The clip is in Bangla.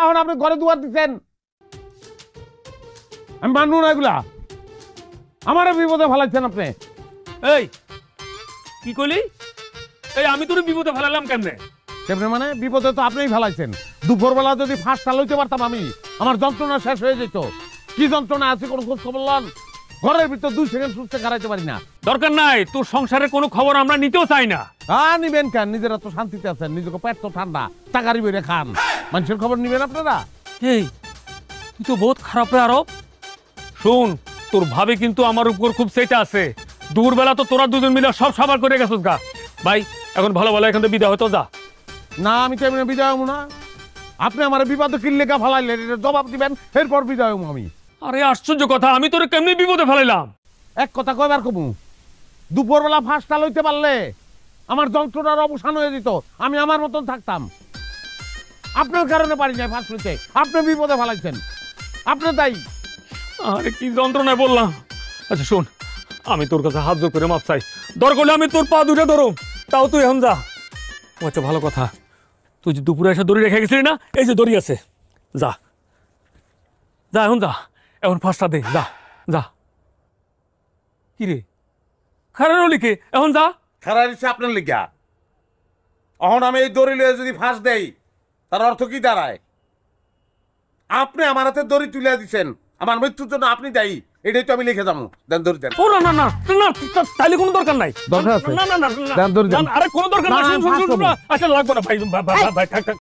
এখন আপনি ঘরে দুয়ার দিচ্ছেন, আমি মানবো না এগুলা। আমারে বিপদে ফেলাচ্ছেন আপনি। এই কি কইলি? এই আমি তোর বিপদে ফেলালাম কেমনে? কেমনে মানে? বিপদে তো আপনিই ফেলাইছেন। দুপুরবেলা যদি ফাঁসটা লইতে পারতাম আমি, আমার যন্ত্রণা শেষ হয়ে যেত। কি যন্ত্রণা আছে কোনো খোঁজ খবর লন? ঘরের ভিতর 2 সেকেন্ড সুস্থ খারাইতে পারি না। দরকার নাই, তোর সংসারের কোনো খবর আমরা নিতেও চাই না। নিবেন কেন? নিজেরা তো শান্তিতে আছেন, নিজেকে পেট তো ঠান্ডা, টাকারি বেড়ে খান, মানুষের খবর নিবেন আপনারা? এই তুই তো বহুত খারাপ রে আরব। শুন, তোর ভাবে কিন্তু আমার উপর খুব সেটা আছে। দুপুরবেলা তো তোরা দুজন মিলে সব সাবার করে গেছিস গা। ভাই এখন ভালো ভালো এখান থেকে বিদায় হতো যা। না, আমি তো এমনি বিদায় হবো না। আপনি আমার বিপদে কিনলে গা ফেলাইলেন, এটা জবাব দিবেন, এরপর বিদায় হবো আমি। আরে আশ্চর্য কথা, আমি তোরে কেমনি বিপদে ফেলাইলাম? এক কথা কয়বার কমু, দুপুরবেলা ফাঁসটা লইতে পারলে আমার যন্ত্রণার অবসান হয়ে যেত, আমি আমার মতন থাকতাম। আপনার কারণে পারি নাই ফাঁস লইতে, আপনি বিপদে ফেলাইছেন, আপনি তাই। আরে কি যন্ত্রণায় বললাম। আচ্ছা শোন, আমি তোর কাছে হাত জোর করে মাপ চাই। দরকার হলে আমি তোর পা দুটো ধরো, তাও তুই এখন যা। আচ্ছা ভালো কথা, তুই যে দুপুরে এসে দড়ি রেখে গেছিলি না, এই যে দড়ি আছে, যা যা এখন যা, এখন ফাঁসটা দে, যা যা। কি রে খারাপ লিখে এখন যা। খারাপ দিচ্ছে আপনার লিগা। এখন আমি এই দড়ি লয়ে যদি ফাঁস দেই, তার অর্থ কি দাঁড়ায়? আপনি আমার হাতে দড়ি তুলে দিচ্ছেন, আমার মৃত্যুর জন্য আপনি দায়ী, এটাই তো আমি লিখে যাবো। দেন দড়ি দেন। ও না না না না, তাইলে কোনো দরকার নাই। দরকার আছে? না না না দেন দড়ি দেন। আরে কোনো দরকার নাই। না, শুন, শুন, ফাঁস শুন, করবো। আচ্ছা লাগবে না ভাই, ভাই থাক থাক।